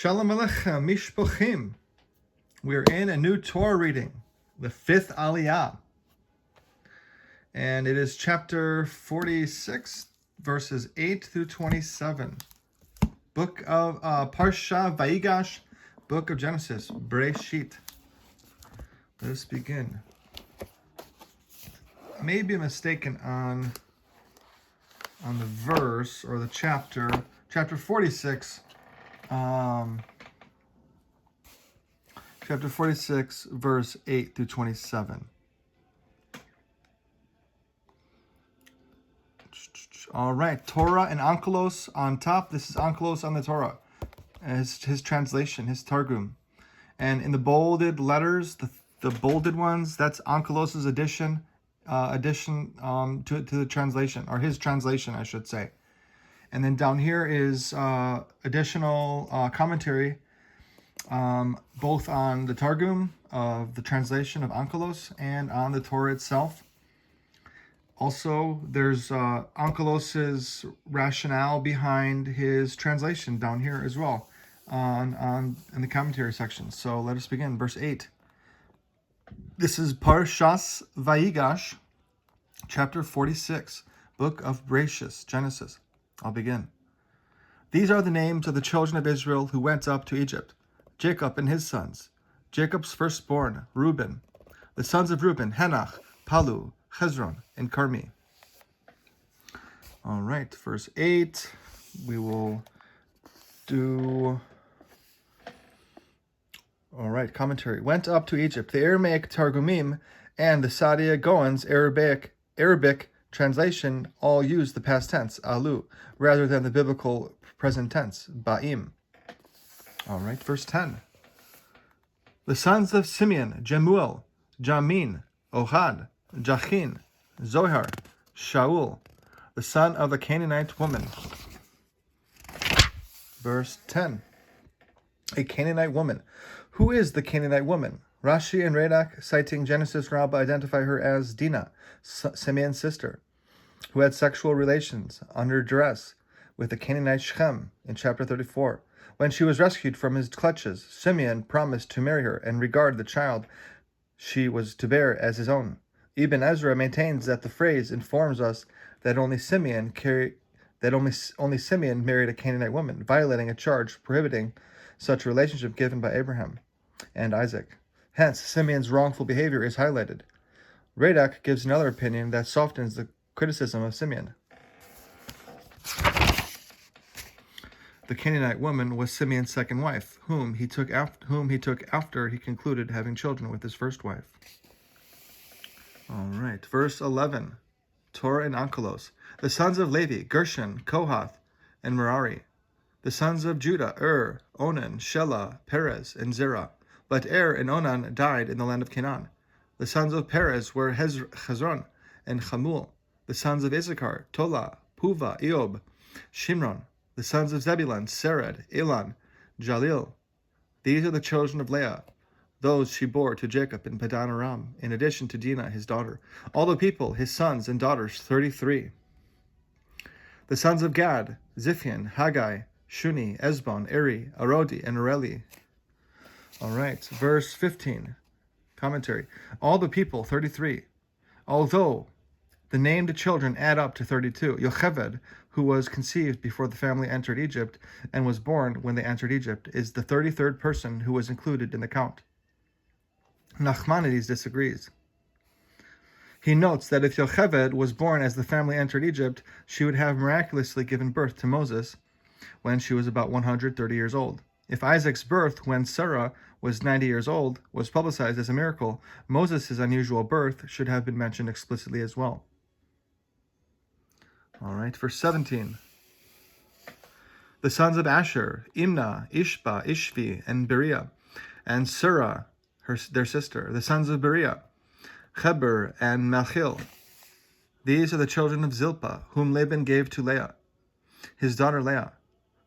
Shalom Aleichem, Mishpochim. We're in a new Torah reading, the fifth Aliyah. And it is chapter 46, verses 8 through 27. Book of Parsha, Vayigash, book of Genesis, Bereshit. Let us begin. I may be mistaken on the verse or the chapter. Chapter 46. Chapter 46, verse 8 through 27. All right, Torah and Onkelos on top. This is Onkelos on the Torah. His translation, his Targum. And in the bolded letters, the bolded ones, that's Onkelos' addition to the translation, or his translation, I should say. And then down here is additional commentary, both on the Targum of the translation of Onkelos and on the Torah itself. Also, there's Onkelos' rationale behind his translation down here as well, in the commentary section. So let us begin. Verse 8. This is Parshas Vayigash, chapter 46, book of Bereshit, Genesis. I'll begin. These are the names of the children of Israel who went up to Egypt. Jacob and his sons. Jacob's firstborn, Reuben. The sons of Reuben, Henach, Palu, Hezron, and Carmi. All right, verse 8. We will do... All right, commentary. Went up to Egypt. The Aramaic Targumim and the Sadia Goan's Arabic translation all use the past tense, alu, rather than the biblical present tense, ba'im. All right, verse 10. The sons of Simeon, Jemuel, Jamin, Ohad, Jachin, Zohar, Shaul, the son of a Canaanite woman. Verse 10. A Canaanite woman. Who is the Canaanite woman? Rashi and Radak, citing Genesis Rabbah, identify her as Dinah, Simeon's sister, who had sexual relations under duress with the Canaanite Shechem in chapter 34. When she was rescued from his clutches, Simeon promised to marry her and regard the child she was to bear as his own. Ibn Ezra maintains that the phrase informs us that only Simeon married a Canaanite woman, violating a charge prohibiting such a relationship given by Abraham and Isaac. Hence, Simeon's wrongful behavior is highlighted. Radak gives another opinion that softens the criticism of Simeon. The Canaanite woman was Simeon's second wife, whom he took after he concluded having children with his first wife. All right, verse 11, Torah and Onkelos. The sons of Levi, Gershon, Kohath, and Merari. The sons of Judah, Onan, Shelah, Perez, and Zerah. But and Onan died in the land of Canaan. The sons of Perez were Hezron and Chamul. The sons of Issachar, Tola, Puva, Eob, Shimron. The sons of Zebulun, Sered, Elan, Jalil. These are the children of Leah, those she bore to Jacob in Padan Aram, in addition to Dinah, his daughter. All the people, his sons and daughters, 33. The sons of Gad, Ziphion, Haggai, Shuni, Ezbon, Eri, Arodi, and Areli. All right, verse 15, commentary. All the people, 33. Although the named children add up to 32. Yocheved, who was conceived before the family entered Egypt and was born when they entered Egypt, is the 33rd person who was included in the count. Nachmanides disagrees. He notes that if Yocheved was born as the family entered Egypt, she would have miraculously given birth to Moses when she was about 130 years old. If Isaac's birth, when Sarah was 90 years old, was publicized as a miracle, Moses' unusual birth should have been mentioned explicitly as well. All right, verse 17. The sons of Asher, Imnah, Ishba, Ishvi, and Beriah, and Sarah, their sister. The sons of Beriah, Heber, and Malchil. These are the children of Zilpah, whom Laban gave to Leah, his daughter Leah.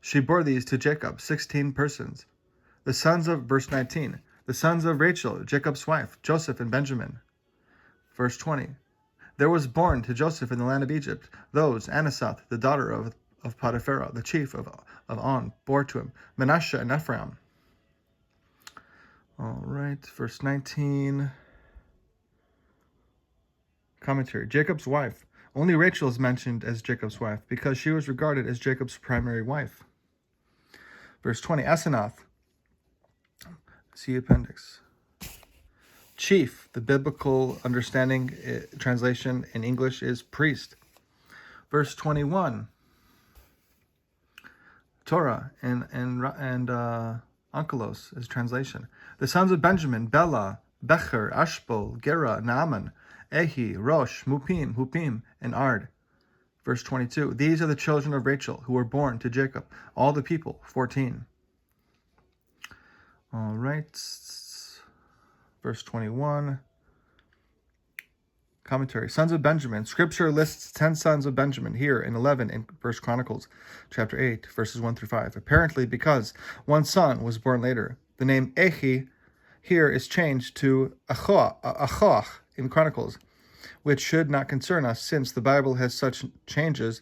She bore these to Jacob, 16 persons. The sons of, verse 19, the sons of Rachel, Jacob's wife, Joseph and Benjamin. Verse 20, there was born to Joseph in the land of Egypt those, Anasath, the daughter of Potiphera, the chief of On, bore to him Manasseh and Ephraim. All right, verse 19. Commentary. Jacob's wife. Only Rachel is mentioned as Jacob's wife because she was regarded as Jacob's primary wife. Verse 20. Asenath. See appendix. Chief. The biblical understanding translation in English is priest. Verse 21. Torah and Onkelos is translation. The sons of Benjamin: Bela, Becher, Ashbol, Gera, Naaman, Ehi, Rosh, Hupim, and Ard. Verse 22. These are the children of Rachel who were born to Jacob, all the people. 14. All right. Verse 21. Commentary. Sons of Benjamin. Scripture lists 10 sons of Benjamin here in 11 in 1 Chronicles chapter 8, verses 1 through 5. Apparently because one son was born later. The name Ehi here is changed to Achoach in Chronicles, which should not concern us since the Bible has such changes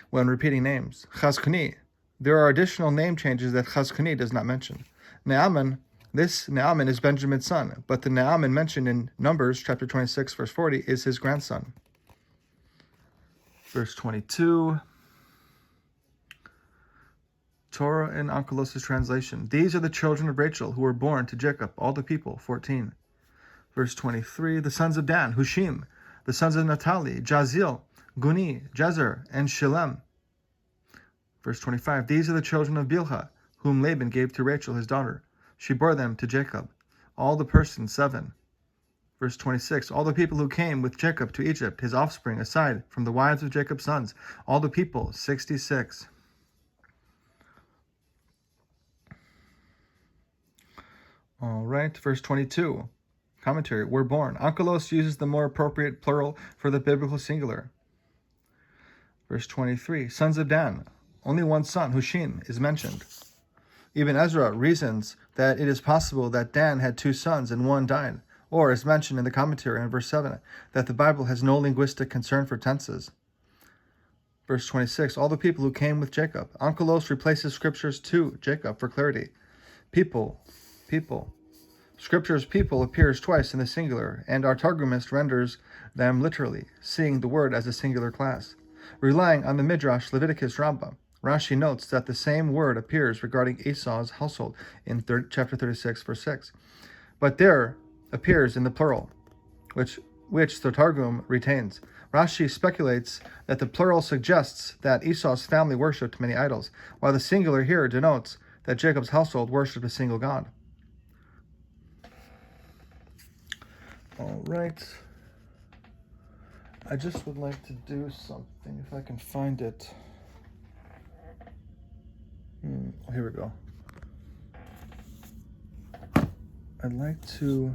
when repeating names. Chazkuni. There are additional name changes that Chazkuni does not mention. Naaman. This Naaman is Benjamin's son, but the Naaman mentioned in Numbers chapter 26, verse 40 is his grandson. Verse 22. Torah and Onkelos' translation. These are the children of Rachel who were born to Jacob, all the people. 14. Verse 23. The sons of Dan, Hushim. The sons of Naphtali, Jazil, Guni, Jezer, and Shilem. Verse 25. These are the children of Bilhah, whom Laban gave to Rachel his daughter. She bore them to Jacob. All the persons, 7. Verse 26. All the people who came with Jacob to Egypt, his offspring, aside from the wives of Jacob's sons. All the people, 66. All right, verse 22. Commentary. Were born. Onkelos uses the more appropriate plural for the biblical singular. Verse 23. Sons of Dan. Only one son, Hushim, is mentioned. Ibn Ezra reasons that it is possible that Dan had 2 sons and one died, or as mentioned in the commentary in verse 7, that the Bible has no linguistic concern for tenses. Verse 26, all the people who came with Jacob. Onkelos replaces scriptures to Jacob for clarity. People. Scripture's people appears twice in the singular, and our Targumist renders them literally, seeing the word as a singular class. Relying on the Midrash Leviticus Rabbah, Rashi notes that the same word appears regarding Esau's household in chapter 36, verse 6. But there appears in the plural, which the Targum retains. Rashi speculates that the plural suggests that Esau's family worshipped many idols, while the singular here denotes that Jacob's household worshipped a single God. All right. I just would like to do something, if I can find it. Here we go. I'd like to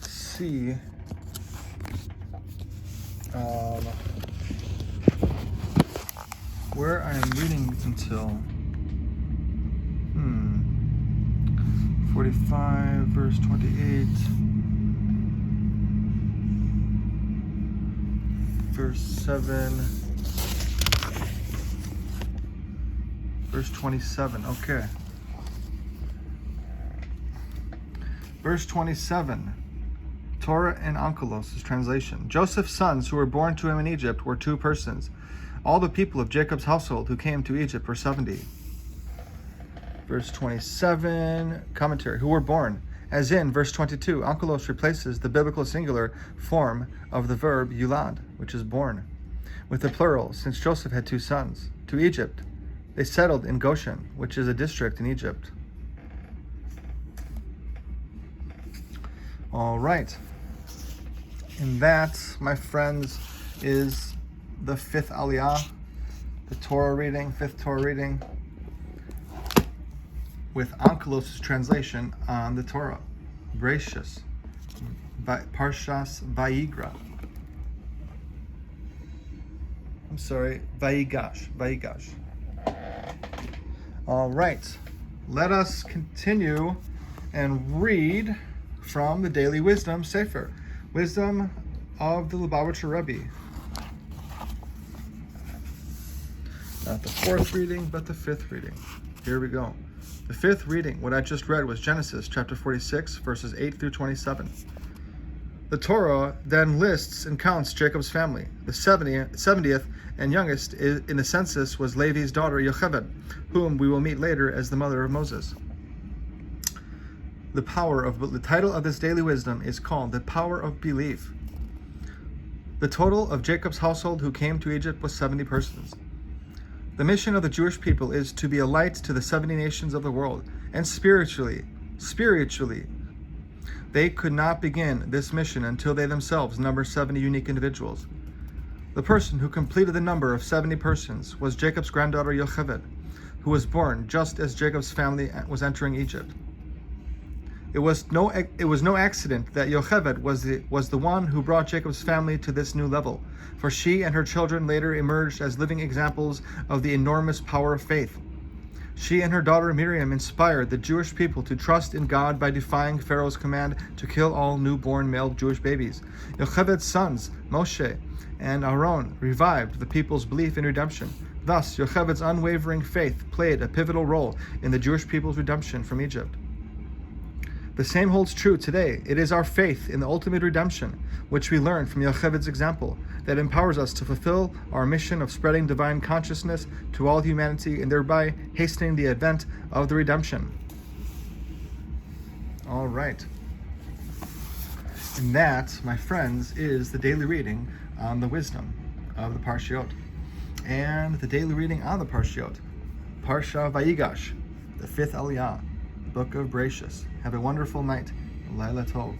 see where I am reading until 45, verse 28, verse 7, verse 27. Okay. Verse 27. Torah and Onkelos' translation. Joseph's sons who were born to him in Egypt were 2 persons. All the people of Jacob's household who came to Egypt were 70. Verse 27, commentary, who were born. As in verse 22, Onkelos replaces the biblical singular form of the verb yulad, which is born, with the plural, since Joseph had 2 sons. To Egypt, they settled in Goshen, which is a district in Egypt. All right. And that, my friends, is the 5th Aliyah, the Torah reading, 5th Torah reading, with Onkelos' translation on the Torah. Bereshis, Parshas Vayigash. Vayigash. All right, let us continue and read from the Daily Wisdom Sefer, Wisdom of the Lubavitcher Rebbe. Not the fourth reading, but the fifth reading. Here we go. The fifth reading, what I just read, was Genesis chapter 46, verses 8 through 27. The Torah then lists and counts Jacob's family. The 70th and youngest in the census was Levi's daughter Yocheved, whom we will meet later as the mother of Moses. The title of this daily wisdom is called the power of belief. The total of Jacob's household who came to Egypt was 70 persons. The mission of the Jewish people is to be a light to the 70 nations of the world, and spiritually, they could not begin this mission until they themselves number 70 unique individuals. The person who completed the number of 70 persons was Jacob's granddaughter Yocheved, who was born just as Jacob's family was entering Egypt. It was no accident that Yocheved was the one who brought Jacob's family to this new level, for she and her children later emerged as living examples of the enormous power of faith. She and her daughter Miriam inspired the Jewish people to trust in God by defying Pharaoh's command to kill all newborn male Jewish babies. Yocheved's sons, Moshe and Aaron, revived the people's belief in redemption. Thus, Yocheved's unwavering faith played a pivotal role in the Jewish people's redemption from Egypt. The same holds true today. It is our faith in the ultimate redemption, which we learn from Yocheved's example, that empowers us to fulfill our mission of spreading divine consciousness to all humanity and thereby hastening the advent of the redemption. All right. And that, my friends, is the daily reading on the wisdom of the Parshiot. And the daily reading on the Parshiot, Parsha Vayigash, the fifth Aliyah, Book of Bereshis. Have a wonderful night. Laila Tov.